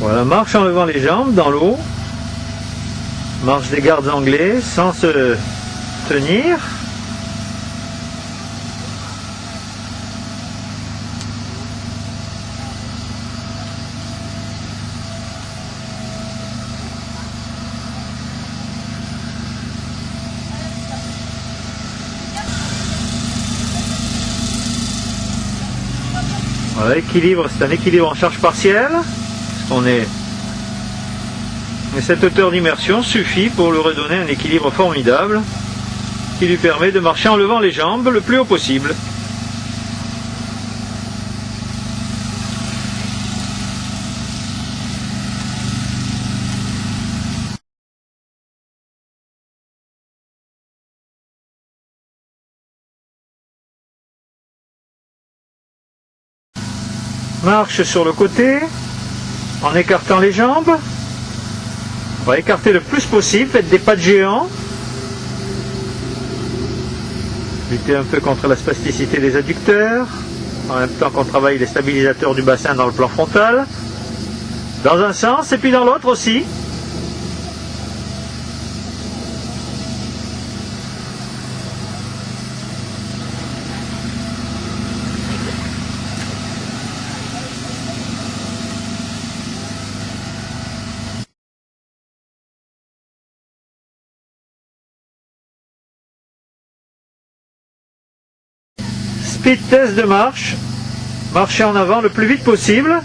Voilà, marche en levant les jambes dans l'eau. Marche des gardes anglais sans se tenir. Voilà, équilibre, c'est un équilibre en charge partielle. Et cette hauteur d'immersion suffit pour lui redonner un équilibre formidable qui lui permet de marcher en levant les jambes le plus haut possible. Marche sur le côté en écartant les jambes. On va écarter le plus possible, faites des pas de géant. Lutter un peu contre la spasticité des adducteurs, en même temps qu'on travaille les stabilisateurs du bassin dans le plan frontal. Dans un sens et puis dans l'autre aussi. Speed test de marche. Marchez en avant le plus vite possible.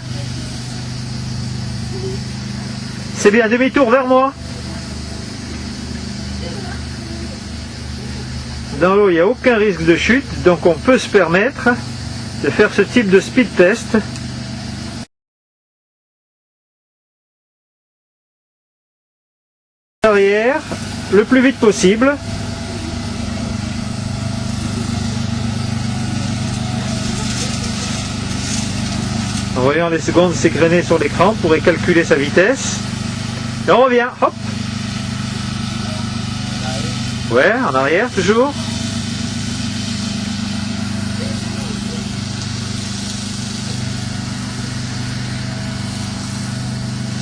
C'est bien, demi-tour vers moi. Dans l'eau, il n'y a aucun risque de chute, donc on peut se permettre de faire ce type de speed test. Arrière, le plus vite possible. En voyant les secondes s'égrener sur l'écran, on pourrait calculer sa vitesse. Et on revient, hop. Ouais, en arrière toujours.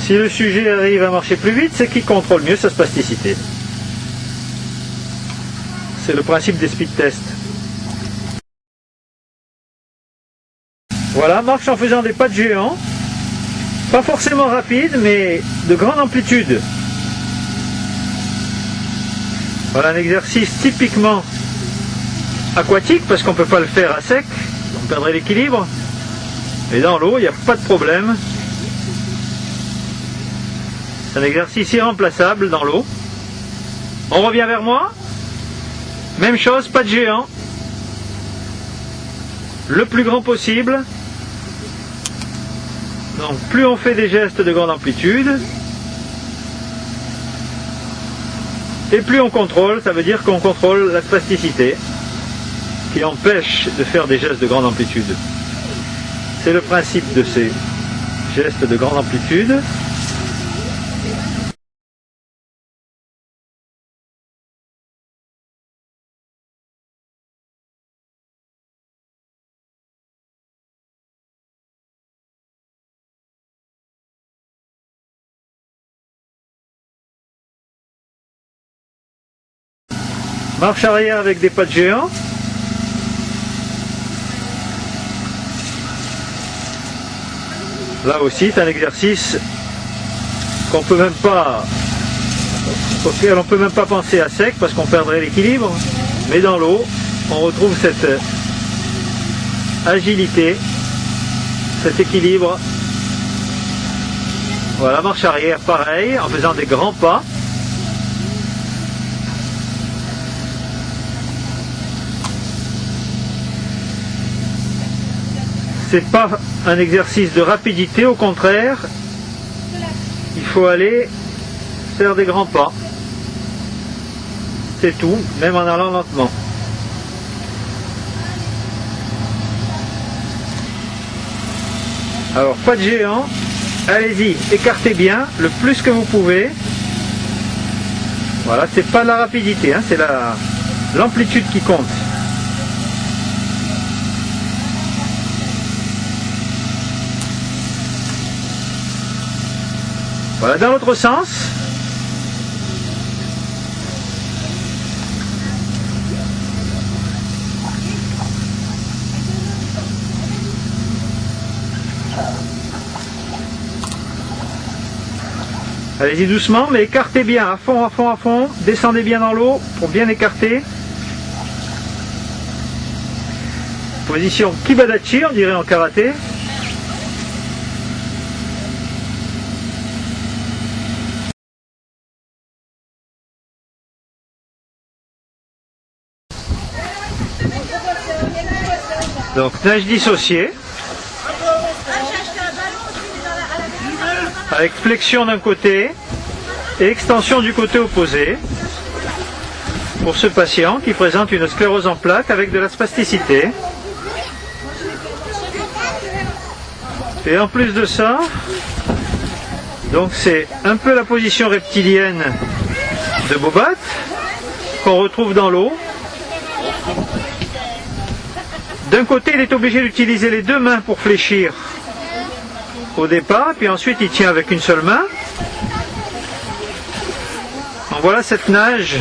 Si le sujet arrive à marcher plus vite, c'est qu'il contrôle mieux sa spasticité. C'est le principe des speed tests. Voilà, marche en faisant des pas de géant. Pas forcément rapide, mais de grande amplitude. Voilà un exercice typiquement aquatique, parce qu'on ne peut pas le faire à sec, on perdrait l'équilibre. Mais dans l'eau, il n'y a pas de problème. C'est un exercice irremplaçable dans l'eau. On revient vers moi. Même chose, pas de géant. Le plus grand possible. Donc plus on fait des gestes de grande amplitude, et plus on contrôle, ça veut dire qu'on contrôle la spasticité, qui empêche de faire des gestes de grande amplitude. C'est le principe de ces gestes de grande amplitude. Marche arrière avec des pas de géant. Là aussi, c'est un exercice auquel on peut même pas penser à sec parce qu'on perdrait l'équilibre. Mais dans l'eau, on retrouve cette agilité, cet équilibre. Voilà, marche arrière, pareil, en faisant des grands pas. C'est pas un exercice de rapidité, au contraire, il faut aller faire des grands pas. C'est tout, même en allant lentement. Alors, pas de géant, allez-y, écartez bien, le plus que vous pouvez. Voilà, c'est pas la rapidité, hein, c'est l'amplitude qui compte. Voilà, dans l'autre sens. Allez-y doucement, mais écartez bien, à fond, à fond, à fond. Descendez bien dans l'eau pour bien écarter. Position Kibadachi, on dirait en karaté. Donc nage dissociée. Avec flexion d'un côté et extension du côté opposé pour ce patient qui présente une sclérose en plaques avec de la spasticité. Et en plus de ça, donc c'est un peu la position reptilienne de Bobat qu'on retrouve dans l'eau. D'un côté, il est obligé d'utiliser les deux mains pour fléchir au départ, puis ensuite il tient avec une seule main. Donc voilà cette nage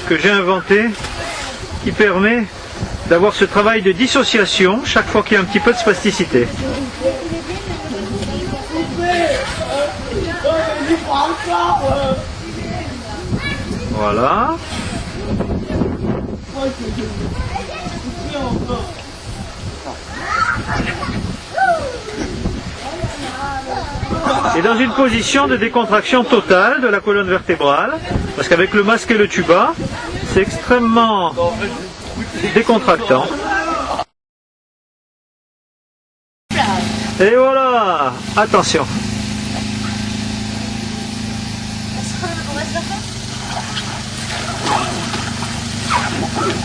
que j'ai inventée qui permet d'avoir ce travail de dissociation chaque fois qu'il y a un petit peu de spasticité. Voilà. Et dans une position de décontraction totale de la colonne vertébrale, parce qu'avec le masque et le tuba, c'est extrêmement décontractant. Et voilà, attention.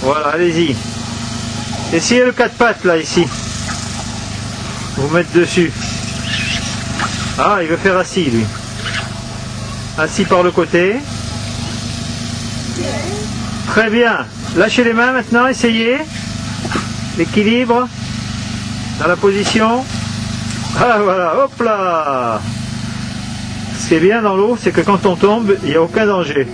Voilà, allez-y. Essayez le 4 pattes là, ici. Vous mettre dessus. Ah, il veut faire assis, lui. Assis par le côté. Très bien. Lâchez les mains maintenant, essayez. L'équilibre. Dans la position. Ah, voilà, hop là. Ce qui est bien dans l'eau, c'est que quand on tombe, il n'y a aucun danger.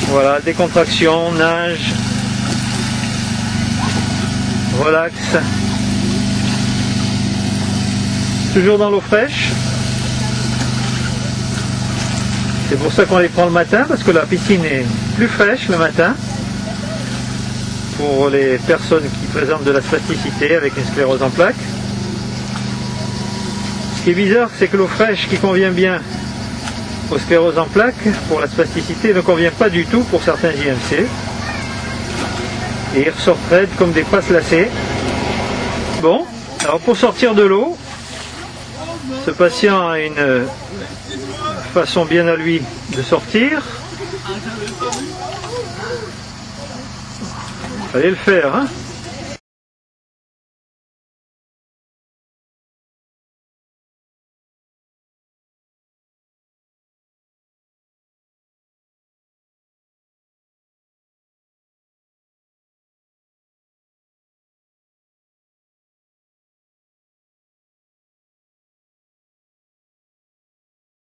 Voilà, décontraction, nage. Relax. Toujours dans l'eau fraîche. C'est pour ça qu'on les prend le matin, parce que la piscine est plus fraîche le matin. Pour les personnes qui présentent de la spasticité avec une sclérose en plaques. Ce qui est bizarre, c'est que l'eau fraîche qui convient bien aux scléroses en plaques, pour la spasticité, ne convient pas du tout pour certains IMC. Et ils ressortent raides comme des passes lacées. Bon, alors pour sortir de l'eau, ce patient a une façon bien à lui de sortir. Allez le faire, hein.